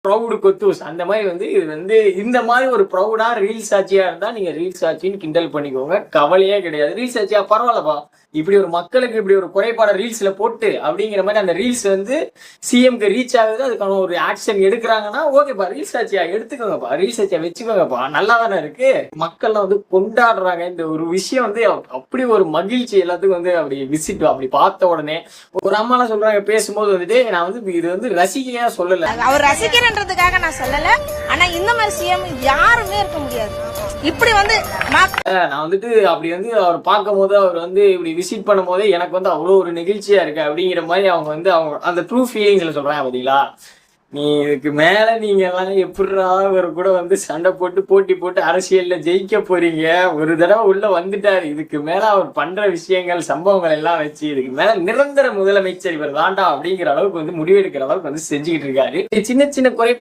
Proud கொத்தூஸ் அந்த மாதிரி வந்து இது வந்து இந்த மாதிரி ஒரு ப்ரௌடா ரீல்ஸ் ஆட்சியா இருந்தா நீங்க ரீல்ஸ் ஆட்சின்னு கிண்டல் பண்ணிக்கோங்க, கவலையே கிடையாது. ரீல்ஸ் ஆட்சியா பரவாயில்லப்பா, இப்படி ஒரு மக்களுக்கு இப்படி ஒரு குறைபாட ரீல்ஸ்ல போட்டு அப்படிங்கிற மாதிரி அந்த ரீல்ஸ் வந்து சிஎம்க்கு ரீச் ஆகுது, அதுக்கான ஒரு ஆக்ஷன் எடுக்கிறாங்கன்னா ஓகேப்பா, ரீல்ஸ் ஆட்சியா எடுத்துக்கோங்கப்பா, ரீல்ஸ் ஆட்சியா வச்சுக்கோங்கப்பா, நல்லா தானே இருக்கு. மக்கள்லாம் வந்து கொண்டாடுறாங்க இந்த ஒரு விஷயம் வந்து அப்படி ஒரு மகிழ்ச்சி எல்லாத்துக்கும் வந்து அப்படி விசிட் அப்படி பார்த்த உடனே ஒரு அம்மாலாம் சொல்றாங்க பேசும்போது வந்துட்டு நான் வந்து இது வந்து ரசிகையா சொல்லல, அவர் ரசிக்கிறன்றதுக்காக நான் சொல்லல. ஆனா இந்த மாதிரி சிஎம் யாருமே இருக்க முடியாது. இப்படி வந்து நான் வந்துட்டு அப்படி வந்து அவர் பார்க்கும் போது அவர் வந்து இப்படி விசிட் பண்ணும் போதே எனக்கு வந்து அவ்வளோ ஒரு நெகிழ்ச்சியா இருக்கு அப்படிங்கிற மாதிரி அவங்க வந்து அவங்க அந்த ட்ரூ ஃபீலிங்ஸ்ல சொல்றாங்க பாத்தீங்களா. நீ இதுக்கு மேல நீங்க எல்லாம் எப்படிரா அவர் கூட வந்து சண்டை போட்டு போட்டி போட்டு அரசியல்ல ஜெயிக்க போறீங்க, ஒரு தடவை உள்ள வந்துட்டாரு, இதுக்கு மேல அவர் பண்ற விஷயங்கள் சம்பவங்கள் எல்லாம் வச்சு இதுக்கு மேல நிரந்தர முதலமைச்சர் இவர் தாண்டா அப்படிங்கிற அளவுக்கு வந்து முடிவெடுக்கிற அளவுக்கு வந்து செஞ்சுக்கிட்டு இருக்காரு. சின்ன சின்ன குறை